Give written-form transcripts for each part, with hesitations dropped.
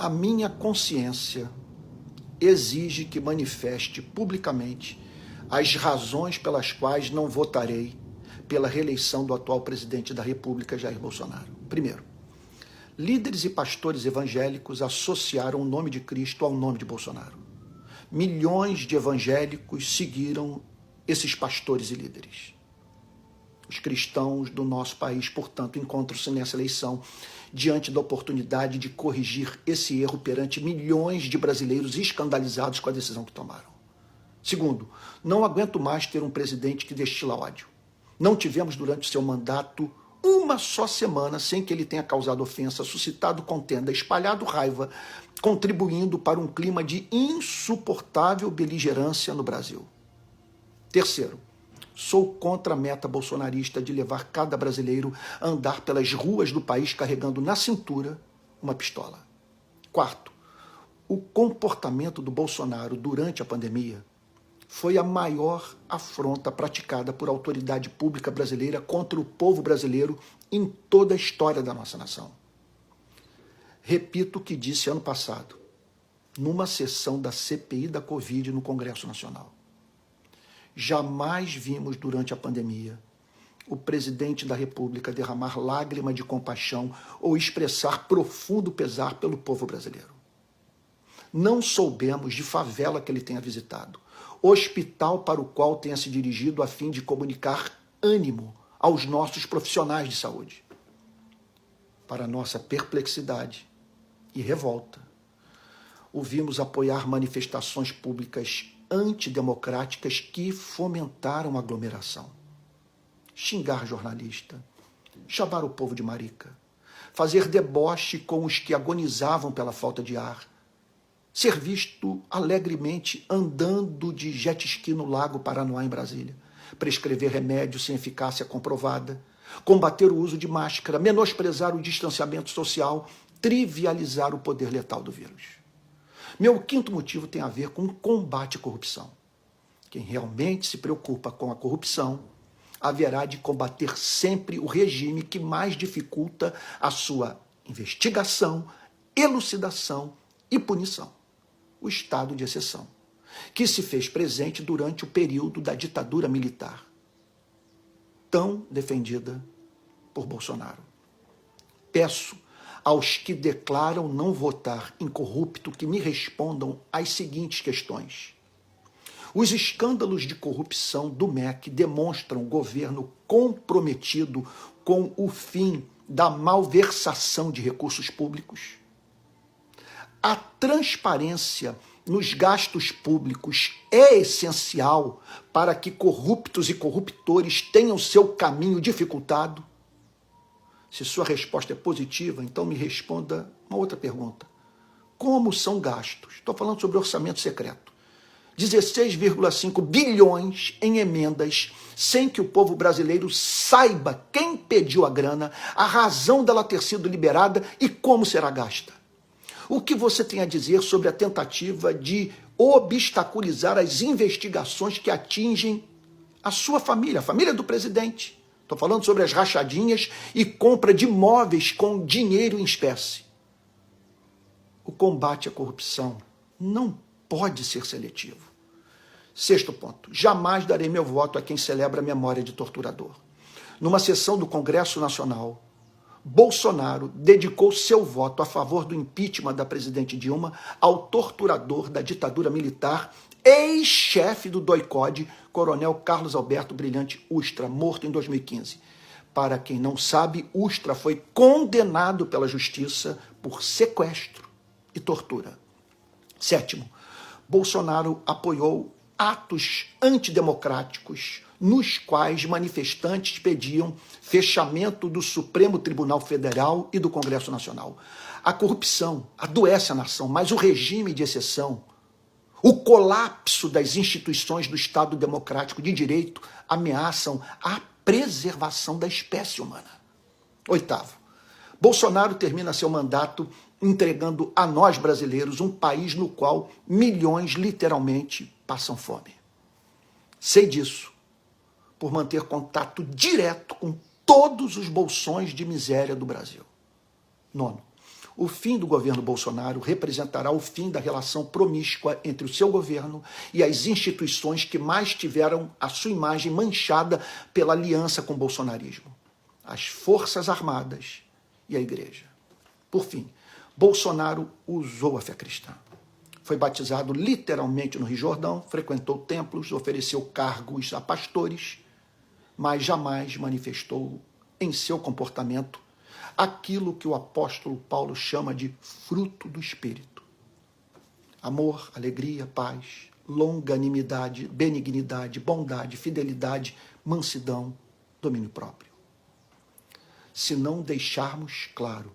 A minha consciência exige que manifeste publicamente as razões pelas quais não votarei pela reeleição do atual presidente da República, Jair Bolsonaro. Primeiro, líderes e pastores evangélicos associaram o nome de Cristo ao nome de Bolsonaro. Milhões de evangélicos seguiram esses pastores e líderes. Os cristãos do nosso país, portanto, encontram-se nessa eleição diante da oportunidade de corrigir esse erro perante milhões de brasileiros escandalizados com a decisão que tomaram. Segundo, não aguento mais ter um presidente que destila ódio. Não tivemos durante o seu mandato uma só semana sem que ele tenha causado ofensa, suscitado contenda, espalhado raiva, contribuindo para um clima de insuportável beligerância no Brasil. Terceiro, sou contra a meta bolsonarista de levar cada brasileiro a andar pelas ruas do país carregando na cintura uma pistola. Quarto, o comportamento do Bolsonaro durante a pandemia foi a maior afronta praticada por autoridade pública brasileira contra o povo brasileiro em toda a história da nossa nação. Repito o que disse ano passado, numa sessão da CPI da Covid no Congresso Nacional. Jamais vimos durante a pandemia o presidente da República derramar lágrima de compaixão ou expressar profundo pesar pelo povo brasileiro. Não soubemos de favela que ele tenha visitado, hospital para o qual tenha se dirigido a fim de comunicar ânimo aos nossos profissionais de saúde. Para nossa perplexidade e revolta, o vimos apoiar manifestações públicas antidemocráticas que fomentaram aglomeração. Xingar jornalista, chamar o povo de marica, fazer deboche com os que agonizavam pela falta de ar, ser visto alegremente andando de jet ski no Lago Paranoá, em Brasília, prescrever remédios sem eficácia comprovada, combater o uso de máscara, menosprezar o distanciamento social, trivializar o poder letal do vírus. Meu quinto motivo tem a ver com o combate à corrupção. Quem realmente se preocupa com a corrupção haverá de combater sempre o regime que mais dificulta a sua investigação, elucidação e punição. O estado de exceção, que se fez presente durante o período da ditadura militar, tão defendida por Bolsonaro. Peço aos que declaram não votar em corrupto que me respondam às seguintes questões. Os escândalos de corrupção do MEC demonstram o governo comprometido com o fim da malversação de recursos públicos? A transparência nos gastos públicos é essencial para que corruptos e corruptores tenham seu caminho dificultado? Se sua resposta é positiva, então me responda uma outra pergunta. Como são gastos? Estou falando sobre orçamento secreto. 16,5 bilhões em emendas, sem que o povo brasileiro saiba quem pediu a grana, a razão dela ter sido liberada e como será gasta. O que você tem a dizer sobre a tentativa de obstaculizar as investigações que atingem a sua família, a família do presidente? Estou falando sobre as rachadinhas e compra de imóveis com dinheiro em espécie. O combate à corrupção não pode ser seletivo. Sexto ponto, jamais darei meu voto a quem celebra a memória de torturador. Numa sessão do Congresso Nacional, Bolsonaro dedicou seu voto a favor do impeachment da presidente Dilma ao torturador da ditadura militar, ex-chefe do DOI-CODE, coronel Carlos Alberto Brilhante Ustra, morto em 2015. Para quem não sabe, Ustra foi condenado pela justiça por sequestro e tortura. Sétimo, Bolsonaro apoiou atos antidemocráticos nos quais manifestantes pediam fechamento do Supremo Tribunal Federal e do Congresso Nacional. A corrupção adoece a nação, mas o regime de exceção, o colapso das instituições do Estado Democrático de Direito ameaçam a preservação da espécie humana. Oitavo, Bolsonaro termina seu mandato entregando a nós brasileiros um país no qual milhões literalmente passam fome. Sei disso por manter contato direto com todos os bolsões de miséria do Brasil. Nono, O fim do governo Bolsonaro representará o fim da relação promíscua entre o seu governo e as instituições que mais tiveram a sua imagem manchada pela aliança com o bolsonarismo: as Forças Armadas e a Igreja. Por fim, Bolsonaro usou a fé cristã. Foi batizado literalmente no Rio Jordão, frequentou templos, ofereceu cargos a pastores, mas jamais manifestou em seu comportamento aquilo que o apóstolo Paulo chama de fruto do Espírito: amor, alegria, paz, longanimidade, benignidade, bondade, fidelidade, mansidão, domínio próprio. Se não deixarmos claro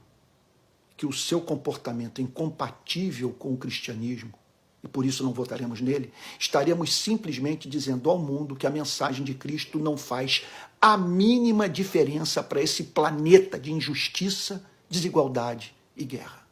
que o seu comportamento é incompatível com o cristianismo, e por isso não votaremos nele, estaremos simplesmente dizendo ao mundo que a mensagem de Cristo não faz a mínima diferença para esse planeta de injustiça, desigualdade e guerra.